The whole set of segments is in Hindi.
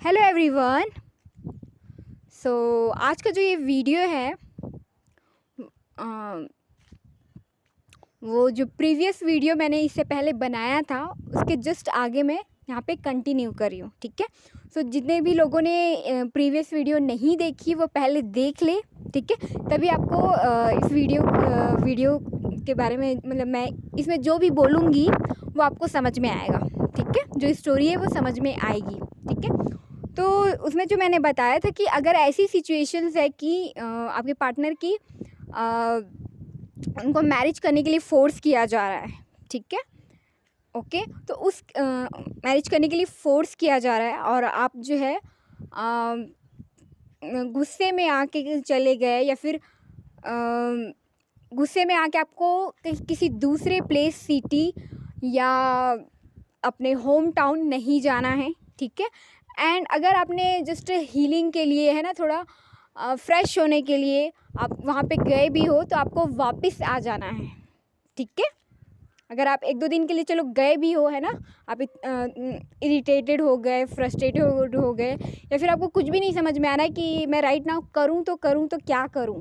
Hello everyone. सो आज का जो ये वीडियो है अ, वो जो प्रीवियस वीडियो मैंने इससे पहले बनाया था उसके जस्ट आगे मैं यहाँ पे कंटिन्यू कर रही हूँ। ठीक है। सो जितने भी लोगों ने प्रीवियस वीडियो नहीं देखी वो पहले देख ले। ठीक है, तभी आपको इस वीडियो के बारे में मतलब मैं इसमें जो भी बोलूँगी वो आपको समझ में आएगा। ठीक है, जो स्टोरी है वो समझ में आएगी। ठीक है, तो उसमें जो मैंने बताया था कि अगर ऐसी सिचुएशंस है कि आपके पार्टनर की उनको मैरिज करने के लिए फ़ोर्स किया जा रहा है। ठीक है, ओके। तो उस मैरिज करने के लिए फ़ोर्स किया जा रहा है और आप जो है गुस्से में आके चले गए या फिर गुस्से में आके आपको किसी दूसरे प्लेस सिटी या अपने होम टाउन नहीं जाना है। ठीक है, एंड अगर आपने जस्ट हीलिंग के लिए है ना, थोड़ा फ्रेश होने के लिए आप वहाँ पे गए भी हो तो आपको वापस आ जाना है। ठीक है, अगर आप 1-2 दिन के लिए चलो गए भी हो है ना, आप इरिटेटेड हो गए, फ्रस्ट्रेटेड हो गए या फिर आपको कुछ भी नहीं समझ में आ रहा है कि मैं राइट नाउ करूँ तो क्या करूँ।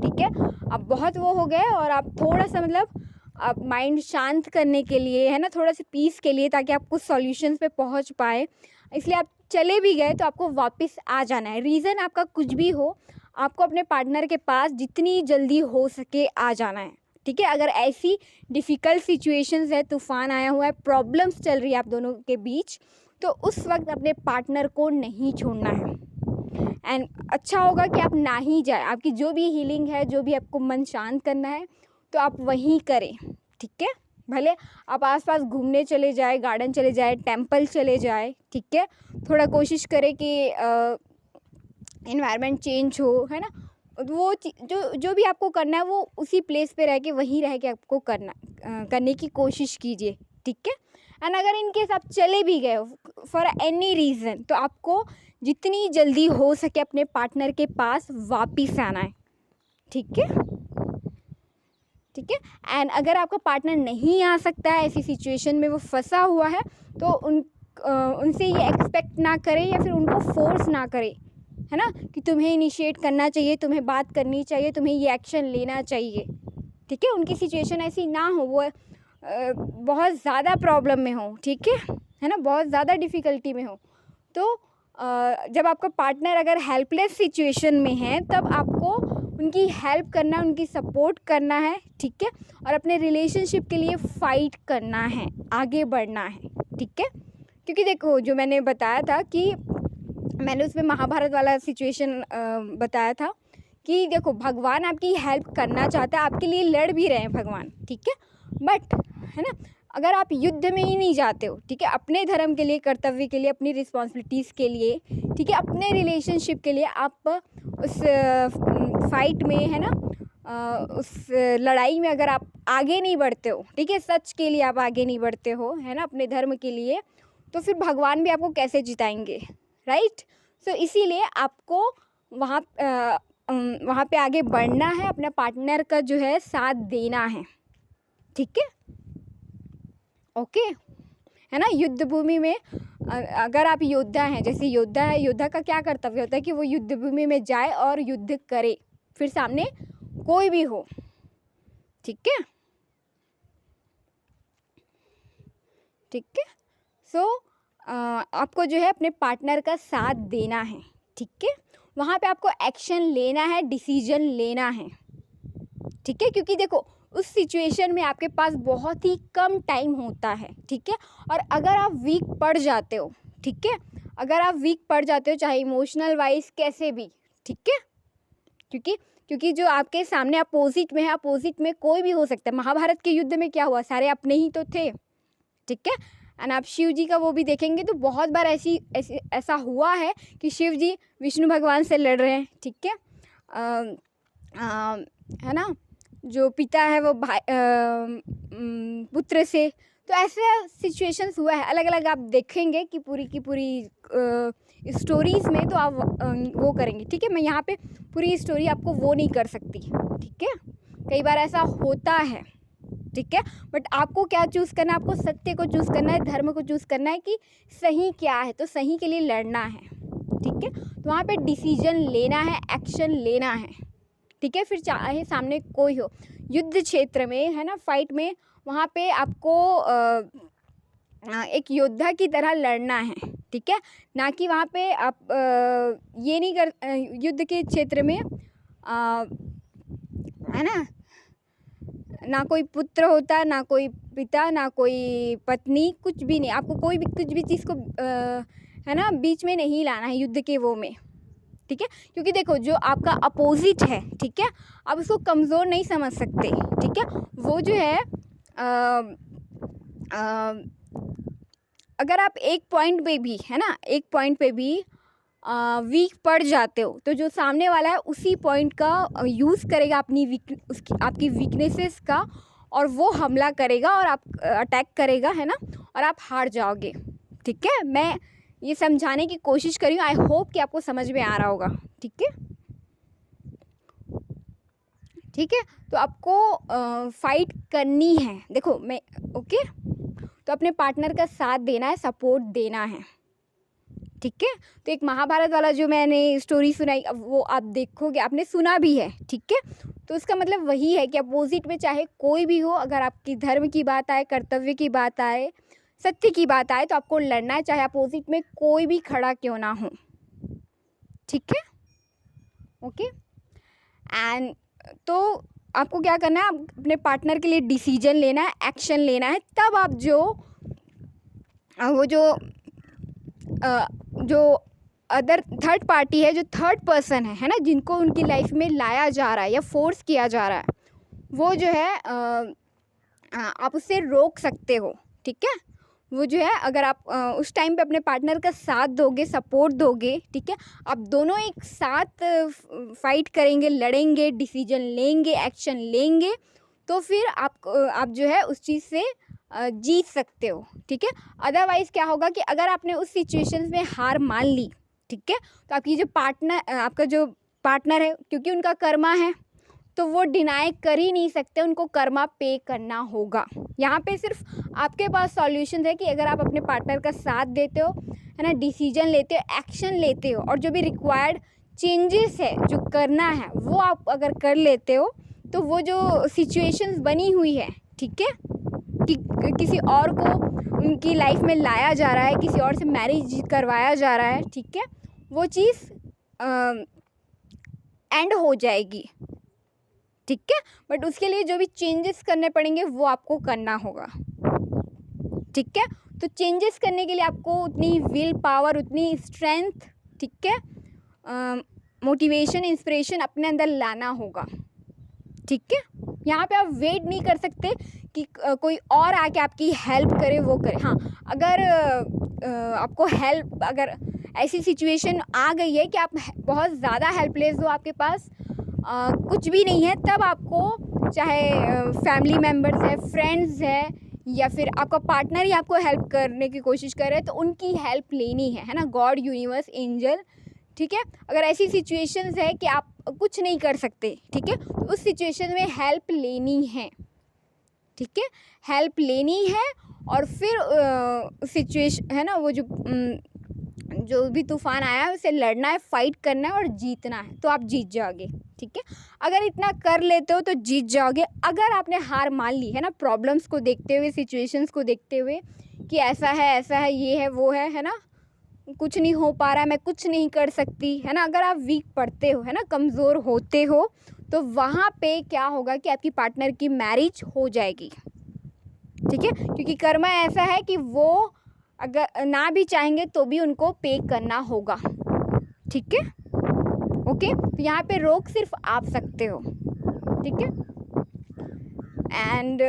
ठीक है, आप बहुत वो हो गए और आप थोड़ा सा मतलब आप माइंड शांत करने के लिए है ना, थोड़ा सा पीस के लिए, ताकि आप कुछ सॉल्यूशंस पे पहुंच पाए, इसलिए आप चले भी गए तो आपको वापस आ जाना है। रीज़न आपका कुछ भी हो, आपको अपने पार्टनर के पास जितनी जल्दी हो सके आ जाना है। ठीक है, अगर ऐसी डिफ़िकल्ट सिचुएशंस है, तूफ़ान आया हुआ है, प्रॉब्लम्स चल रही है आप दोनों के बीच, तो उस वक्त अपने पार्टनर को नहीं छोड़ना है। एंड अच्छा होगा कि आप ना ही जाए। आपकी जो भी हीलिंग है, जो भी आपको मन शांत करना है तो आप वहीं करें। ठीक है, भले आप आसपास घूमने चले जाए, गार्डन चले जाए, टेंपल चले जाए। ठीक है, थोड़ा कोशिश करें कि एनवायरनमेंट चेंज हो, है ना। वो जो भी आपको करना है वो उसी प्लेस पे रह के, वहीं रह के आपको करने की कोशिश कीजिए। ठीक है, एंड अगर इनकेस आप चले भी गए फॉर एनी रीज़न तो आपको जितनी जल्दी हो सके अपने पार्टनर के पास वापस आना है। ठीक है, ठीक है। एंड अगर आपका पार्टनर नहीं आ सकता है, ऐसी सिचुएशन में वो फंसा हुआ है, तो उनसे ये एक्सपेक्ट ना करें या फिर उनको फोर्स ना करें, है ना, कि तुम्हें इनिशिएट करना चाहिए, तुम्हें बात करनी चाहिए, तुम्हें ये एक्शन लेना चाहिए। ठीक है, उनकी सिचुएशन ऐसी ना हो, वो बहुत ज़्यादा प्रॉब्लम में हो। ठीक है ना, बहुत ज़्यादा डिफ़िकल्टी में हो, तो जब आपका पार्टनर अगर हेल्पलेस सिचुएशन में है तब आपको उनकी हेल्प करना, उनकी सपोर्ट करना है। ठीक है, और अपने रिलेशनशिप के लिए फ़ाइट करना है, आगे बढ़ना है। ठीक है, क्योंकि देखो जो मैंने बताया था कि मैंने उसमें महाभारत वाला सिचुएशन बताया था कि देखो भगवान आपकी हेल्प करना चाहता है, आपके लिए लड़ भी रहे हैं भगवान। ठीक है, बट है ना, अगर आप युद्ध में ही नहीं जाते हो, ठीक है, अपने धर्म के लिए, कर्तव्य के लिए, अपनी रिस्पॉन्सिबिलिटीज़ के लिए, ठीक है, अपने रिलेशनशिप के लिए, आप उस फाइट में है ना, उस लड़ाई में अगर आप आगे नहीं बढ़ते हो, ठीक है, सच के लिए आप आगे नहीं बढ़ते हो, है ना, अपने धर्म के लिए, तो फिर भगवान भी आपको कैसे जिताएंगे, राइट। सो इसीलिए आपको वहाँ पे आगे बढ़ना है, अपने पार्टनर का जो है साथ देना है। ठीक है, ओके, है ना। युद्ध भूमि में अगर आप योद्धा हैं, जैसे योद्धा है, योद्धा का क्या कर्तव्य होता है कि वो युद्ध भूमि में जाए और युद्ध करे, फिर सामने कोई भी हो। ठीक है, ठीक है। सो आपको जो है अपने पार्टनर का साथ देना है। ठीक है, वहाँ पे आपको एक्शन लेना है, डिसीजन लेना है। ठीक है, क्योंकि देखो उस सिचुएशन में आपके पास बहुत ही कम टाइम होता है। ठीक है, और अगर आप वीक पड़ जाते हो, ठीक है, अगर आप वीक पड़ जाते हो चाहे इमोशनल वाइज कैसे भी, ठीक है, क्योंकि जो आपके सामने अपोजिट में है, अपोजिट में कोई भी हो सकता है। महाभारत के युद्ध में क्या हुआ, सारे अपने ही तो थे। ठीक है, एंड आप शिव जी का वो भी देखेंगे तो बहुत बार ऐसा हुआ है कि शिव जी विष्णु भगवान से लड़ रहे हैं। ठीक है, है ना, जो पिता है वो भाई पुत्र से, तो ऐसे सिचुएशंस हुआ है अलग अलग। आप देखेंगे कि पूरी की पूरी स्टोरीज़ में तो आप वो करेंगे। ठीक है, मैं यहाँ पे पूरी स्टोरी आपको वो नहीं कर सकती। ठीक है, कई बार ऐसा होता है। ठीक है। बट आपको क्या चूज़ करना है, आपको सत्य को चूज़ करना है, धर्म को चूज़ करना है कि सही क्या है, तो सही के लिए लड़ना है, ठीक है। तो वहाँ पे डिसीजन लेना है, एक्शन लेना है, ठीक है। फिर चाहे सामने कोई हो, युद्ध क्षेत्र में है ना, फाइट में, वहाँ पे आपको एक योद्धा की तरह लड़ना है, ठीक है। ना कि वहाँ पे आप ये नहीं कर युद्ध के क्षेत्र में है ना कोई पुत्र होता, ना कोई पिता, ना कोई पत्नी, कुछ भी नहीं, आपको कोई भी कुछ भी चीज़ को है ना बीच में नहीं लाना है युद्ध के वो में, ठीक है। क्योंकि देखो जो आपका अपोजिट है, ठीक है, आप उसको कमज़ोर नहीं समझ सकते, ठीक है। वो जो है अगर आप एक पॉइंट पे भी है ना, एक पॉइंट पे भी वीक पड़ जाते हो, तो जो सामने वाला है उसी पॉइंट का यूज़ करेगा उसकी आपकी वीकनेसेस का, और वो हमला करेगा और आप अटैक करेगा, है ना, और आप हार जाओगे, ठीक है। मैं ये समझाने की कोशिश करी हूँ, आई होप कि आपको समझ में आ रहा होगा, ठीक है, ठीक है। तो आपको फाइट करनी है, देखो मैं ओके। तो अपने पार्टनर का साथ देना है, सपोर्ट देना है, ठीक है। तो एक महाभारत वाला जो मैंने स्टोरी सुनाई, अब वो आप देखोगे, आपने सुना भी है, ठीक है। तो उसका मतलब वही है कि अपोजिट में चाहे कोई भी हो, अगर आपकी धर्म की बात आए, कर्तव्य की बात आए, सत्य की बात आए, तो आपको लड़ना है, चाहे अपोजिट में कोई भी खड़ा क्यों ना हो, ठीक है, ओके। एंड तो आपको क्या करना है, आप अपने पार्टनर के लिए डिसीजन लेना है, एक्शन लेना है, तब आप जो अदर थर्ड पार्टी है, जो थर्ड पर्सन है ना, जिनको उनकी लाइफ में लाया जा रहा है या फोर्स किया जा रहा है, वो जो है आप उससे रोक सकते हो, ठीक है। वो जो है अगर आप उस टाइम पे अपने पार्टनर का साथ दोगे, सपोर्ट दोगे, ठीक है, आप दोनों एक साथ फाइट करेंगे, लड़ेंगे, डिसीजन लेंगे, एक्शन लेंगे, तो फिर आप जो है उस चीज़ से जीत सकते हो, ठीक है। अदरवाइज़ क्या होगा कि अगर आपने उस सिचुएशंस में हार मान ली, ठीक है, तो आपका जो पार्टनर है, क्योंकि उनका कर्मा है, तो वो डिनाई कर ही नहीं सकते, उनको कर्मा पे करना होगा। यहाँ पे सिर्फ आपके पास सॉल्यूशन है कि अगर आप अपने पार्टनर का साथ देते हो, है ना, डिसीजन लेते हो, एक्शन लेते हो, और जो भी रिक्वायर्ड चेंजेस है जो करना है वो आप अगर कर लेते हो, तो वो जो सिचुएशंस बनी हुई है, ठीक है, कि किसी और को उनकी लाइफ में लाया जा रहा है, किसी और से मैरिज करवाया जा रहा है, ठीक है, वो चीज़ एंड हो जाएगी, ठीक है। बट उसके लिए जो भी चेंजेस करने पड़ेंगे वो आपको करना होगा, ठीक है। तो चेंजेस करने के लिए आपको उतनी विल पावर, उतनी स्ट्रेंथ, ठीक है, मोटिवेशन, इंस्पिरेशन अपने अंदर लाना होगा, ठीक है। यहाँ पे आप वेट नहीं कर सकते कि कोई और आके आपकी हेल्प करे, वो करे। हाँ, अगर आपको हेल्प, अगर ऐसी सिचुएशन आ गई है कि आप बहुत ज़्यादा हेल्पलेस हो, आपके पास कुछ भी नहीं है, तब आपको चाहे फैमिली मेम्बर्स है, फ्रेंड्स है, या फिर आपका पार्टनर ही आपको हेल्प करने की कोशिश कर रहे हैं, तो उनकी हेल्प लेनी है ना, गॉड, यूनिवर्स, एंजल, ठीक है। अगर ऐसी सिचुएशंस है कि आप कुछ नहीं कर सकते, ठीक है, तो उस सिचुएशन में हेल्प लेनी है, ठीक है, हेल्प लेनी है। और फिर सिचुएशन है ना, वो जो भी तूफान आया है उसे लड़ना है, फाइट करना है और जीतना है, तो आप जीत जाओगे, ठीक है। अगर इतना कर लेते हो तो जीत जाओगे। अगर आपने हार मान ली है ना, प्रॉब्लम्स को देखते हुए, सिचुएशंस को देखते हुए कि ऐसा है, ये है, वो है ना, कुछ नहीं हो पा रहा है, मैं कुछ नहीं कर सकती, है ना, अगर आप वीक पड़ते हो, है ना, कमज़ोर होते हो, तो वहाँ पे क्या होगा कि आपकी पार्टनर की मैरिज हो जाएगी, ठीक है। क्योंकि कर्मा ऐसा है कि वो अगर ना भी चाहेंगे तो भी उनको पे करना होगा, ठीक है, ओके। तो यहाँ पे रोक सिर्फ आप सकते हो, ठीक है। एंड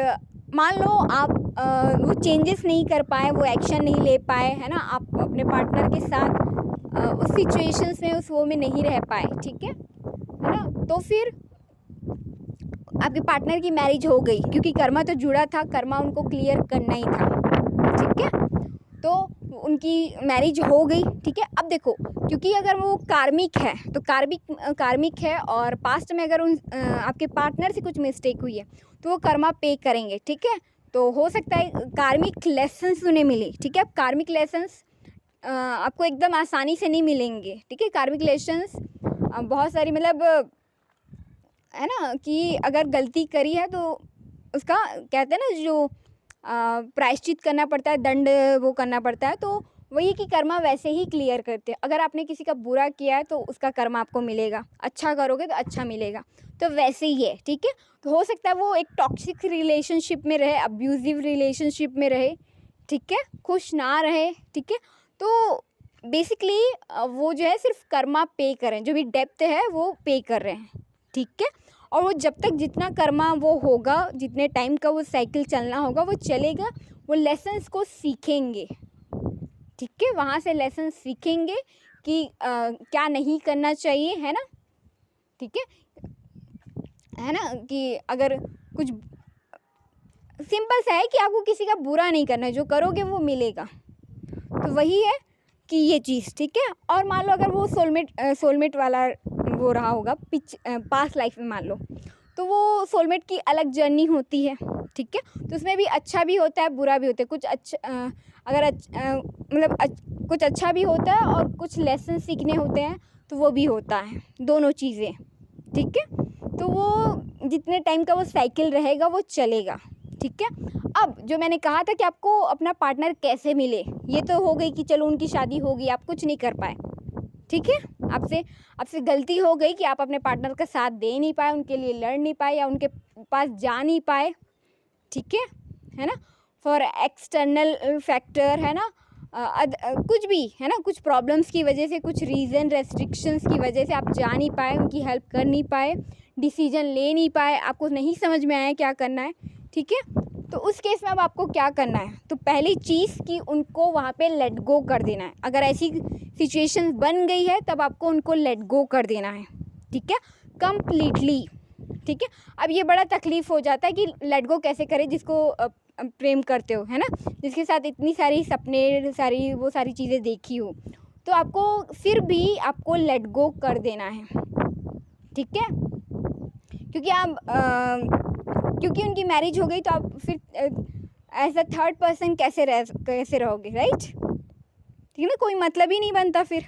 मान लो आप वो चेंजेस नहीं कर पाए, वो एक्शन नहीं ले पाए, है ना, आप अपने पार्टनर के साथ उस सिचुएशंस में, उस वो में नहीं रह पाए, ठीक है ना, तो फिर आपके पार्टनर की मैरिज हो गई, क्योंकि कर्मा तो जुड़ा था, कर्मा उनको क्लियर करना ही था, ठीक है। तो उनकी मैरिज हो गई, ठीक है। अब देखो, क्योंकि अगर वो कार्मिक है तो कार्मिक है और पास्ट में अगर आपके पार्टनर से कुछ मिस्टेक हुई है तो वो कर्मा पे करेंगे, ठीक है। तो हो सकता है कार्मिक लेसन्स उन्हें मिले, ठीक है। कार्मिक लेसन्स आपको एकदम आसानी से नहीं मिलेंगे, ठीक है। कार्मिक लेसन्स बहुत सारी, मतलब है ना, कि अगर गलती करी है तो उसका कहते हैं ना जो प्रायश्चित करना पड़ता है, दंड वो करना पड़ता है, तो वही कि कर्मा वैसे ही क्लियर करते हैं। अगर आपने किसी का बुरा किया है तो उसका कर्मा आपको मिलेगा, अच्छा करोगे तो अच्छा मिलेगा, तो वैसे ही है, ठीक है। तो हो सकता है वो एक टॉक्सिक रिलेशनशिप में रहे, अब्यूज़िव रिलेशनशिप में रहे, ठीक है, खुश ना रहे, ठीक है। तो बेसिकली वो जो है सिर्फ कर्मा पे कर रहे हैं, जो भी डेप्थ है वो पे कर रहे हैं, ठीक है। और वो जब तक जितना कर्मा वो होगा, जितने टाइम का वो साइकिल चलना होगा वो चलेगा, वो लेसन्स को सीखेंगे, ठीक है। वहाँ से लेसन सीखेंगे कि क्या नहीं करना चाहिए, है ना, ठीक है ना। कि अगर कुछ सिंपल सा है कि आपको किसी का बुरा नहीं करना है, जो करोगे वो मिलेगा, तो वही है कि ये चीज़, ठीक है। और मान लो अगर वो सोलमेट वाला वो रहा होगा पास्ट लाइफ में, मान लो, तो वो सोलमेट की अलग जर्नी होती है, ठीक है। तो उसमें भी अच्छा भी होता है, बुरा भी होता है, कुछ अच्छा मतलब कुछ अच्छा भी होता है और कुछ लेसन सीखने होते हैं, तो वो भी होता है, दोनों चीज़ें, ठीक है। तो वो जितने टाइम का वो साइकिल रहेगा वो चलेगा, ठीक है। अब जो मैंने कहा था कि आपको अपना पार्टनर कैसे मिले, ये तो हो गई कि चलो उनकी शादी हो गई, आप कुछ नहीं कर पाए, ठीक है। आपसे गलती हो गई कि आप अपने पार्टनर का साथ दे नहीं पाए, उनके लिए लड़ नहीं पाए या उनके पास जा नहीं पाए, ठीक है ना। फॉर एक्सटर्नल फैक्टर, है ना, कुछ भी, है ना, कुछ प्रॉब्लम्स की वजह से, कुछ रीज़न रेस्ट्रिक्शंस की वजह से आप जा नहीं पाए, उनकी हेल्प कर नहीं पाए, डिसीजन ले नहीं पाए, आपको नहीं समझ में आया क्या करना है, ठीक है। तो उस केस में अब आपको क्या करना है, तो पहली चीज़ कि उनको वहाँ पे लेट गो कर देना है। अगर ऐसी सिचुएशन बन गई है तब आपको उनको लेट गो कर देना है, ठीक है, कंप्लीटली, ठीक है। अब ये बड़ा तकलीफ़ हो जाता है कि लेट गो कैसे करें जिसको प्रेम करते हो, है ना, जिसके साथ इतनी सारी सपने, सारी चीज़ें देखी हो, तो आपको फिर भी आपको लेट गो कर देना है, ठीक है। क्योंकि उनकी मैरिज हो गई तो आप फिर एज अ थर्ड पर्सन कैसे रहोगे, राइट, ठीक है ना, कोई मतलब ही नहीं बनता फिर,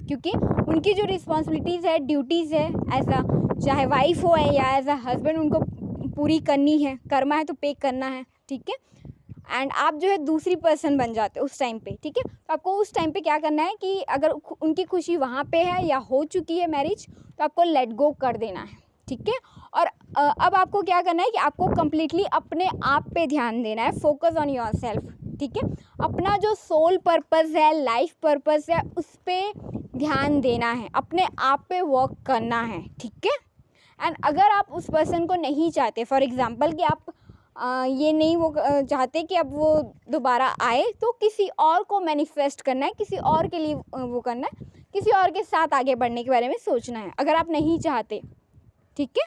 क्योंकि उनकी जो रिस्पॉन्सिबिलिटीज़ है, ड्यूटीज़ है, एज अ चाहे वाइफ हो या एज अ हस्बैंड, उनको पूरी करनी है, कर्मा है तो पे करना है, ठीक है। एंड आप जो है दूसरी पर्सन बन जाते हो उस टाइम पे, ठीक है। तो आपको उस टाइम पे क्या करना है कि अगर उनकी खुशी वहाँ पे है या हो चुकी है मैरिज, तो आपको लेट गो कर देना है, ठीक है। और अब आपको क्या करना है कि आपको कम्प्लीटली अपने आप पे ध्यान देना है, फोकस ऑन योर सेल्फ, ठीक है। अपना जो सोल पर्पज़ है, लाइफ पर्पज़ है, उस पर ध्यान देना है, अपने आप पे वर्क करना है, ठीक है। एंड अगर आप उस पर्सन को नहीं चाहते, फॉर एग्ज़ाम्पल कि आप ये नहीं वो चाहते कि अब वो दोबारा आए, तो किसी और को मैनिफेस्ट करना है, किसी और के लिए वो करना है, किसी और के साथ आगे बढ़ने के बारे में सोचना है, अगर आप नहीं चाहते, ठीक है,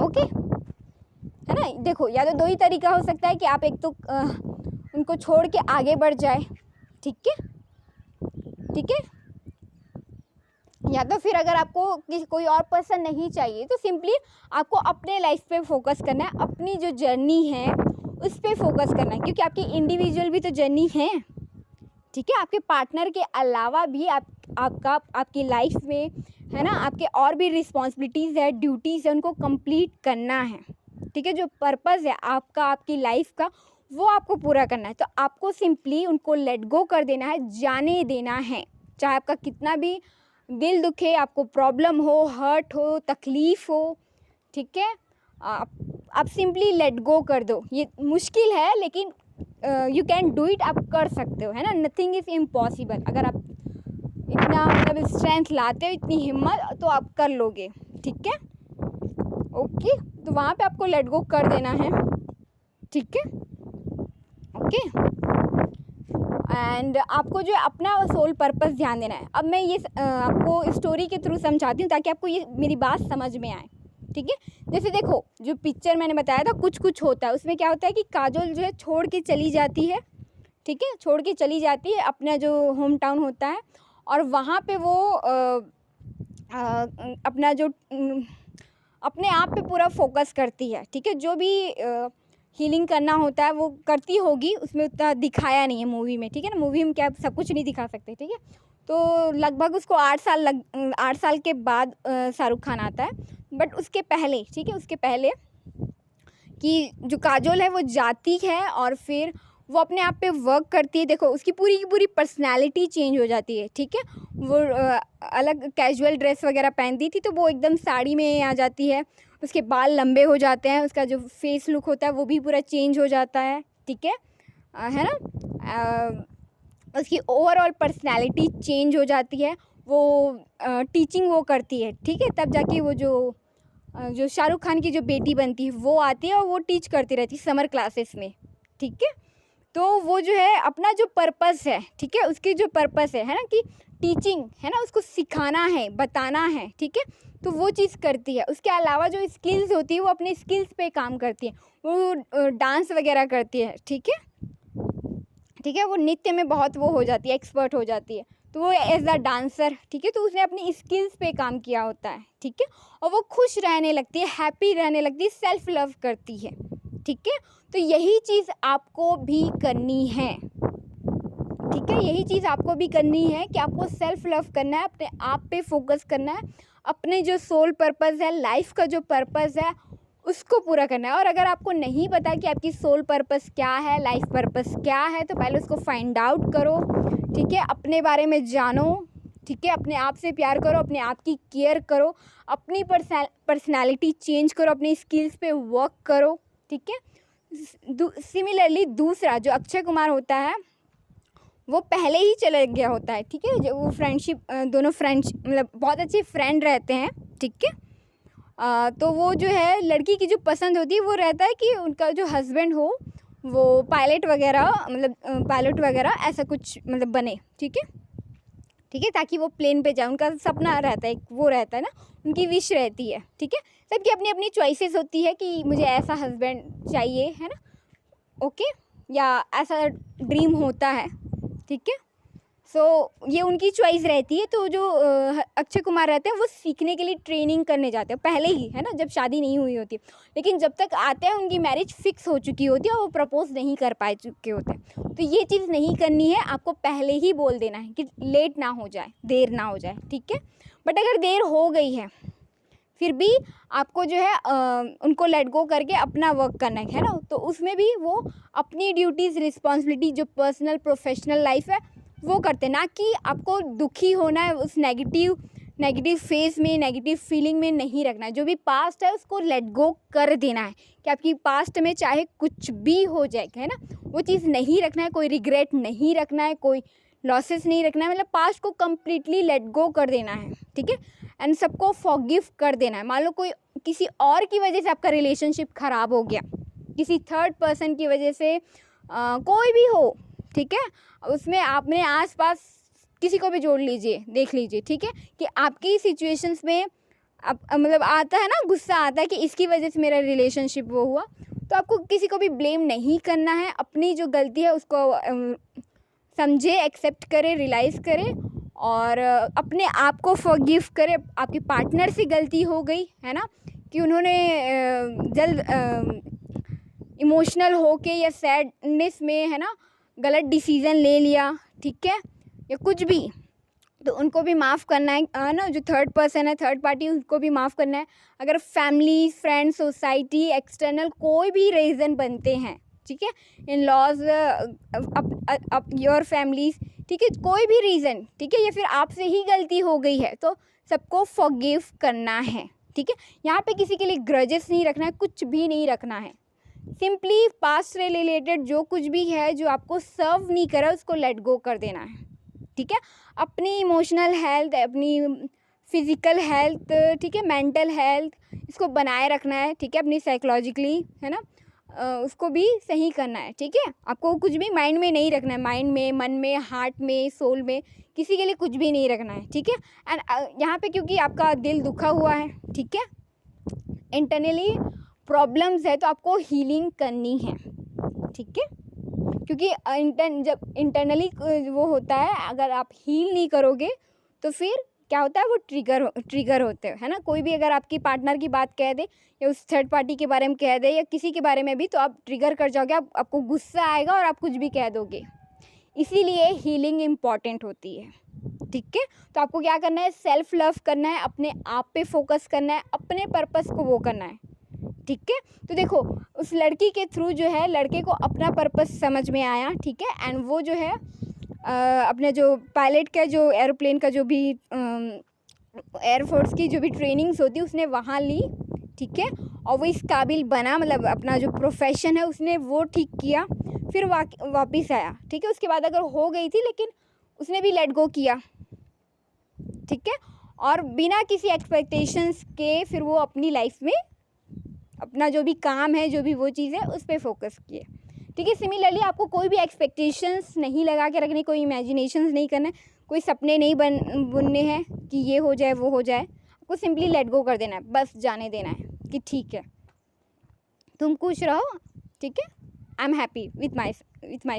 ओके, है ना। देखो, या तो दो ही तरीका हो सकता है कि आप एक तो उनको छोड़ के आगे बढ़ जाए, ठीक है, ठीक है, या तो फिर अगर आपको कोई और पर्सन नहीं चाहिए तो सिंपली आपको अपने लाइफ पे फोकस करना है, अपनी जो जर्नी है उस पे फोकस करना है, क्योंकि आपकी इंडिविजुअल भी तो जर्नी है, ठीक है। आपके पार्टनर के अलावा भी आपकी लाइफ में, है ना, आपके और भी रिस्पॉन्सिबिलिटीज़ है, ड्यूटीज़ है, उनको कंप्लीट करना है, ठीक है। जो पर्पज़ है आपका, आपकी लाइफ का, वो आपको पूरा करना है। तो आपको सिंपली उनको लेट गो कर देना है, जाने देना है, चाहे आपका कितना भी दिल दुखे, आपको प्रॉब्लम हो, हर्ट हो, तकलीफ़ हो, ठीक है। आप सिंपली लेट गो कर दो। ये मुश्किल है लेकिन यू कैन डू इट, आप कर सकते हो, है ना। Nothing is impossible. अगर आप इतना मतलब स्ट्रेंथ लाते हो, इतनी हिम्मत, तो आप कर लोगे, ठीक है, ओके। तो वहाँ पे आपको लेट गो कर देना है, ठीक है, ओके। एंड आपको जो है अपना सोल पर्पस ध्यान देना है। अब मैं ये आपको स्टोरी के थ्रू समझाती हूँ ताकि आपको ये मेरी बात समझ में आए, ठीक है। जैसे देखो, जो पिक्चर मैंने बताया था कुछ कुछ होता है, उसमें क्या होता है कि काजोल जो है छोड़ के चली जाती है, ठीक है, छोड़ के चली जाती है अपना जो होम टाउन होता है, और वहाँ पे वो अपना जो अपने आप पे पूरा फोकस करती है, ठीक है। जो भी हीलिंग करना होता है वो करती होगी, उसमें उतना दिखाया नहीं है मूवी में, ठीक है ना। मूवी में क्या सब कुछ नहीं दिखा सकते, ठीक है। तो लगभग उसको 8 साल के बाद शाहरुख खान आता है, बट उसके पहले, ठीक है, उसके पहले कि जो काजोल है वो जाती है और फिर वो अपने आप पे वर्क करती है। देखो उसकी पूरी की पूरी पर्सनालिटी चेंज हो जाती है, ठीक है। वो अलग कैजुअल ड्रेस वगैरह पहनती थी, तो वो एकदम साड़ी में आ जाती है। उसके बाल लंबे हो जाते हैं, उसका जो फेस लुक होता है वो भी पूरा चेंज हो जाता है, ठीक है ना। उसकी ओवरऑल पर्सनालिटी चेंज हो जाती है। वो टीचिंग वो करती है, ठीक है। तब जाके वो जो शाहरुख खान की जो बेटी बनती है वो आती है और वो टीच करती रहती है समर क्लासेस में, ठीक है। तो वो जो है अपना जो पर्पस है, ठीक है, उसकी जो पर्पस है ना, कि टीचिंग है ना, उसको सिखाना है, बताना है, ठीक है। तो वो चीज़ करती है। उसके अलावा जो स्किल्स होती है वो अपने स्किल्स पे काम करती है। वो डांस वगैरह करती है, ठीक है, ठीक है। वो नृत्य में बहुत वो हो जाती है, एक्सपर्ट हो जाती है। तो वो एज अ डांसर, ठीक है, तो उसने अपनी स्किल्स पे काम किया होता है, ठीक है। और वो खुश रहने लगती है, हैप्पी रहने लगती है, सेल्फ लव करती है, ठीक है। तो यही चीज़ आपको भी करनी है, ठीक है। यही चीज़ आपको भी करनी है कि आपको सेल्फ लव करना है, अपने आप पे फोकस करना है, अपने जो सोल पर्पस है, लाइफ का जो पर्पस है उसको पूरा करना है। और अगर आपको नहीं पता कि आपकी सोल पर्पस क्या है, लाइफ पर्पस क्या है, तो पहले उसको फाइंड आउट करो, ठीक है। अपने बारे में जानो, ठीक है। अपने आप से प्यार करो, अपने आप की केयर करो, अपनी पर्सनालिटी चेंज करो, अपनी स्किल्स पे वर्क करो, ठीक है। सिमिलरली दूसरा जो अक्षय कुमार होता है वो पहले ही चला गया होता है, ठीक है। जो वो फ्रेंडशिप, दोनों फ्रेंड्स मतलब बहुत अच्छे फ्रेंड रहते हैं, ठीक है। तो वो जो है लड़की की जो पसंद होती है वो रहता है कि उनका जो हस्बैंड हो वो पायलट वगैरह, मतलब पायलट वगैरह ऐसा कुछ मतलब बने, ठीक है, ठीक है, ताकि वो प्लेन पे जाए। उनका सपना रहता है, वो रहता है ना, उनकी विश रहती है, ठीक है। सबकी अपनी अपनी चॉइसेस होती है कि मुझे ऐसा हस्बैंड चाहिए, है ना, ओके, या ऐसा ड्रीम होता है, ठीक है। सो ये उनकी चॉइस रहती है। तो जो अक्षय कुमार रहते हैं वो सीखने के लिए ट्रेनिंग करने जाते हैं पहले ही, है ना, जब शादी नहीं हुई होती। लेकिन जब तक आते हैं उनकी मैरिज फिक्स हो चुकी होती है और वो प्रपोज नहीं कर पाए चुके होते हैं। तो ये चीज़ नहीं करनी है, आपको पहले ही बोल देना है कि लेट ना हो जाए, देर ना हो जाए, ठीक है। बट अगर देर हो गई है फिर भी आपको जो है उनको लेट गो करके अपना वर्क करना है ना। तो उसमें भी वो अपनी ड्यूटीज़, रिस्पॉन्सिबिलिटी जो पर्सनल प्रोफेशनल लाइफ है वो करते हैं, ना कि आपको दुखी होना है, उस नेगेटिव फेज में, नेगेटिव फीलिंग में नहीं रखना है। जो भी पास्ट है उसको लेट गो कर देना है कि आपकी पास्ट में चाहे कुछ भी हो जाए, है ना, वो चीज़ नहीं रखना है, कोई रिग्रेट नहीं रखना है, कोई लॉसेस नहीं रखना है, मतलब पास्ट को कम्प्लीटली लेट गो कर देना है, ठीक है। एंड सबको फॉरगिव कर देना है। मान लो कोई किसी और की वजह से आपका रिलेशनशिप ख़राब हो गया, किसी थर्ड पर्सन की वजह से, कोई भी हो, ठीक है, उसमें आपने आसपास किसी को भी जोड़ लीजिए, देख लीजिए, ठीक है, कि आपकी सिचुएशंस में आप मतलब आता है ना, गुस्सा आता है कि इसकी वजह से मेरा रिलेशनशिप वो हुआ। तो आपको किसी को भी ब्लेम नहीं करना है, अपनी जो गलती है उसको समझे, एक्सेप्ट करे, रियलाइज़ करे और अपने आप को फॉरगिव करे। आपके पार्टनर से गलती हो गई है ना, कि उन्होंने जल्द इमोशनल होके या सैडनेस में, है ना, गलत डिसीज़न ले लिया, ठीक है, या कुछ भी, तो उनको भी माफ़ करना है ना। जो थर्ड पर्सन है, थर्ड पार्टी, उनको भी माफ़ करना है। अगर फैमिली, फ्रेंड्स, सोसाइटी, एक्सटर्नल कोई भी रीज़न बनते हैं, ठीक है, इन लॉज, योर फैमिलीज, ठीक है, कोई भी रीज़न, ठीक है, या फिर आपसे ही गलती हो गई है, तो सबको फॉरगिव करना है, ठीक है। यहाँ पे किसी के लिए ग्रजेस नहीं रखना है, कुछ भी नहीं रखना है। सिंपली पास्ट से रिलेटेड जो कुछ भी है जो आपको सर्व नहीं करा उसको लेट गो कर देना है, ठीक है। अपनी इमोशनल हेल्थ, अपनी फिज़िकल हेल्थ, ठीक है, मेंटल हेल्थ, इसको बनाए रखना है, ठीक है, अपनी साइकोलॉजिकली, है ना, उसको भी सही करना है, ठीक है। आपको कुछ भी माइंड में नहीं रखना है, माइंड में, मन में, हार्ट में, सोल में, किसी के लिए कुछ भी नहीं रखना है, ठीक है। एंड यहाँ पे क्योंकि आपका दिल दुखा हुआ है, ठीक है, इंटरनली प्रॉब्लम्स है, तो आपको हीलिंग करनी है, ठीक है। क्योंकि जब इंटरनली वो होता है, अगर आप हील नहीं करोगे तो फिर क्या होता है, वो ट्रिगर होते हैं, है ना। कोई भी अगर आपकी पार्टनर की बात कह दे या उस थर्ड पार्टी के बारे में कह दे या किसी के बारे में भी, तो आप ट्रिगर कर जाओगे, आपको गुस्सा आएगा और आप कुछ भी कह दोगे। इसीलिए हीलिंग इम्पॉर्टेंट होती है, ठीक है। तो आपको क्या करना है, सेल्फ लव करना है, अपने आप पे फोकस करना है, अपने पर्पस को वो करना है, ठीक है। तो देखो उस लड़की के थ्रू जो है लड़के को अपना पर्पस समझ में आया, ठीक है। एंड वो जो है अपने जो पायलट का जो एरोप्लेन का जो भी एयरफोर्स की जो भी ट्रेनिंग्स होती है उसने वहाँ ली, ठीक है। और वो इस काबिल बना, मतलब अपना जो प्रोफेशन है उसने वो ठीक किया, फिर वापस आया, ठीक है। उसके बाद अगर हो गई थी लेकिन उसने भी लेट गो किया, ठीक है। और बिना किसी एक्सपेक्टेशंस के फिर वो अपनी लाइफ में अपना जो भी काम है, जो भी वो चीज़ है, उस पर फोकस किए, ठीक है। सिमिलरली आपको कोई भी एक्सपेक्टेशंस नहीं लगा के रखनी, कोई इमेजिनेशंस नहीं करना, कोई सपने नहीं बुनने हैं कि ये हो जाए वो हो जाए। आपको सिंपली लेट गो कर देना है, बस जाने देना है कि ठीक है तुम खुश रहो, ठीक है। I am happy with my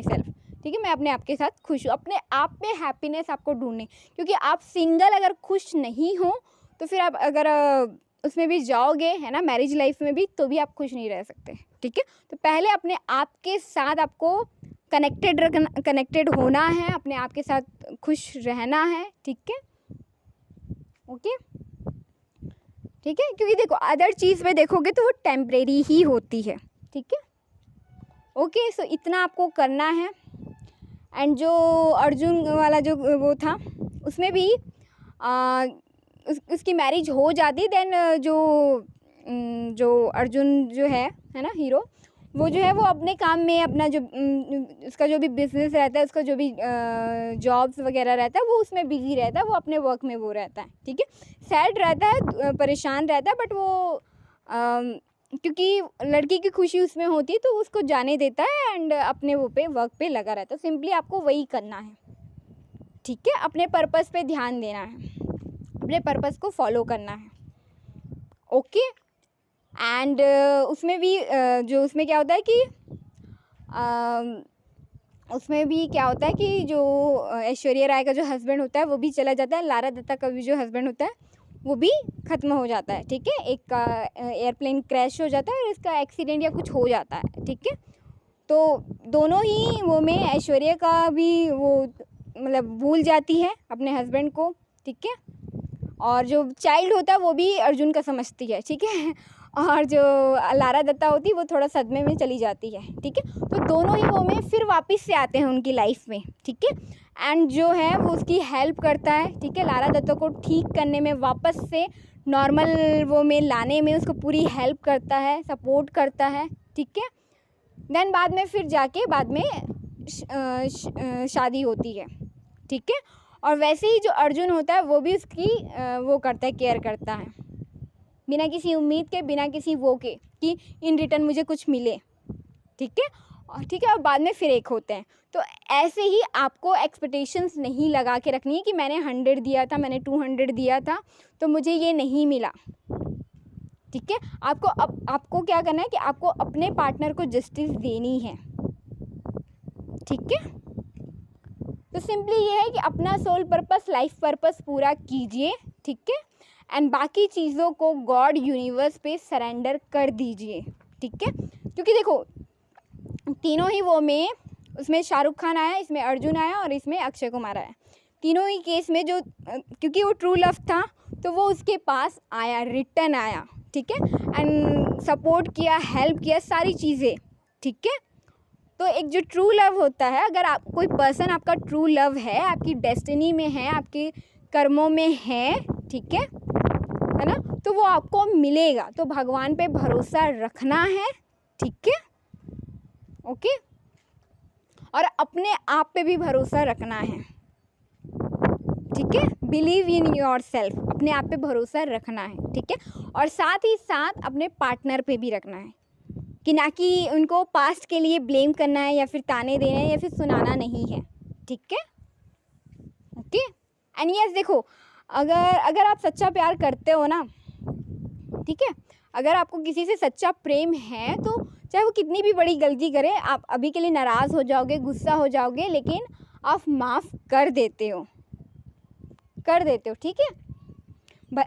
self, ठीक है। मैं अपने आप के साथ खुश हूँ। अपने आप में हैप्पीनेस आपको ढूंढनी, क्योंकि आप सिंगल अगर खुश नहीं हो तो फिर आप अगर उसमें भी जाओगे, है ना, मैरिज लाइफ में भी, तो भी आप खुश नहीं रह सकते, ठीक है। तो पहले अपने आप के साथ आपको कनेक्टेड होना है, अपने आप के साथ खुश रहना है, ठीक है, ओके, ठीक है। क्योंकि देखो अदर चीज़ में देखोगे तो वो टेम्परेरी ही होती है, ठीक है, ओके। सो इतना आपको करना है। एंड जो अर्जुन वाला जो वो था उसमें भी उसकी मैरिज हो जाती, देन जो अर्जुन जो है ना हीरो, वो जो है वो अपने काम में अपना जो उसका जो भी बिजनेस रहता है, उसका जो भी जॉब्स वगैरह रहता है, वो उसमें बिजी रहता है, वो अपने वर्क में वो रहता है, ठीक है। सैड रहता है, परेशान रहता है, बट वो क्योंकि लड़की की खुशी उसमें होती है तो उसको जाने देता है एंड अपने वो पे वर्क पे लगा रहता है। सिंपली आपको वही करना है, ठीक है। अपने पर्पस पे ध्यान देना है, अपने पर्पस को फॉलो करना है, ओके। एंड उसमें भी जो उसमें क्या होता है कि उसमें भी क्या होता है कि जो ऐश्वर्या राय का जो हस्बैंड होता है वो भी चला जाता है, लारा दत्ता का भी जो हस्बैंड होता है वो भी ख़त्म हो जाता है, ठीक है। एक का एयरप्लेन क्रैश हो जाता है और इसका एक्सीडेंट या कुछ हो जाता है, ठीक है। तो दोनों ही वो में ऐश्वर्या का भी वो मतलब भूल जाती है अपने हस्बैंड को, ठीक है। और जो चाइल्ड होता है वो भी अर्जुन का समझती है, ठीक है। और जो लारा दत्ता होती है वो थोड़ा सदमे में चली जाती है, ठीक है। तो दोनों ही वो में फिर वापस से आते हैं उनकी लाइफ में, ठीक है। एंड जो है वो उसकी हेल्प करता है, ठीक है, लारा दत्ता को ठीक करने में, वापस से नॉर्मल वो में लाने में उसको पूरी हेल्प करता है, सपोर्ट करता है, ठीक है। देन बाद में फिर जाके बाद में शादी होती है, ठीक है। और वैसे ही जो अर्जुन होता है वो भी उसकी वो करता है, केयर करता है, बिना किसी उम्मीद के, बिना किसी वो के कि इन रिटर्न मुझे कुछ मिले, ठीक है। और ठीक है, और बाद में फिर एक होते हैं। तो ऐसे ही आपको एक्सपेक्टेशंस नहीं लगा के रखनी है कि मैंने 100 दिया था, मैंने 200 दिया था तो मुझे ये नहीं मिला, ठीक है। आपको क्या करना है कि आपको अपने पार्टनर को जस्टिस देनी है, ठीक है। तो सिंपली ये है कि अपना सोल पर्पस, लाइफ पर्पस पूरा कीजिए, ठीक है। एंड बाकी चीज़ों को गॉड यूनिवर्स पे सरेंडर कर दीजिए, ठीक है। क्योंकि देखो तीनों ही वो में, उसमें शाहरुख खान आया, इसमें अर्जुन आया और इसमें अक्षय कुमार आया। तीनों ही केस में जो क्योंकि वो ट्रू लव था तो वो उसके पास आया, रिटर्न आया, ठीक है। एंड सपोर्ट किया, हेल्प किया, सारी चीज़ें, ठीक है। तो एक जो ट्रू लव होता है, अगर आप कोई पर्सन आपका ट्रू लव है, आपकी डेस्टिनी में है, आपके कर्मों में है, ठीक है ना, तो वो आपको मिलेगा। तो भगवान पे भरोसा रखना है, ठीक है, ओके। और अपने आप पे भी भरोसा रखना है, ठीक है। बिलीव इन योर सेल्फ, अपने आप पे भरोसा रखना है, ठीक है। और साथ ही साथ अपने पार्टनर पे भी रखना है, कि ना कि उनको पास्ट के लिए ब्लेम करना है या फिर ताने देना है या फिर सुनाना नहीं है, ठीक है, ओके। एंड यस देखो, अगर आप सच्चा प्यार करते हो ना, ठीक है, अगर आपको किसी से सच्चा प्रेम है तो चाहे वो कितनी भी बड़ी गलती करे, आप अभी के लिए नाराज़ हो जाओगे, गुस्सा हो जाओगे, लेकिन आप माफ़ कर देते हो, ठीक है।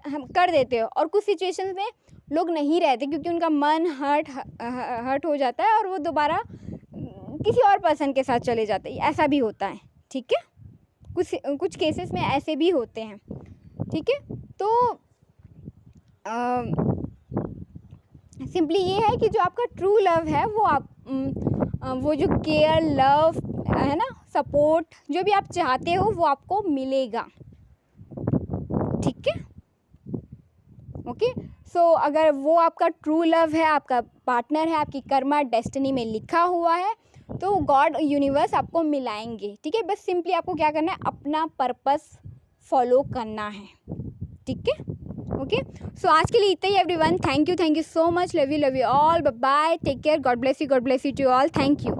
हम कर देते हो। और कुछ सिचुएशंस में लोग नहीं रहते क्योंकि उनका मन हर्ट हो जाता है और वो दोबारा किसी और पर्सन के साथ चले जाते हैं, ऐसा भी होता है, ठीक है। कुछ केसेस में ऐसे भी होते हैं, ठीक है। तो सिंपली ये है कि जो आपका ट्रू लव है वो वो जो केयर, लव है ना, सपोर्ट, जो भी आप चाहते हो वो आपको मिलेगा, ठीक है। ओके, सो अगर वो आपका ट्रू लव है, आपका पार्टनर है, आपकी कर्मा डेस्टिनी में लिखा हुआ है, तो गॉड यूनिवर्स आपको मिलाएंगे, ठीक है। बस सिंपली आपको क्या करना है, अपना पर्पस फॉलो करना है, ठीक है। ओके, सो आज के लिए इतना ही everyone. Thank you so much, love you all, bye bye, take care, God bless you to all, thank you.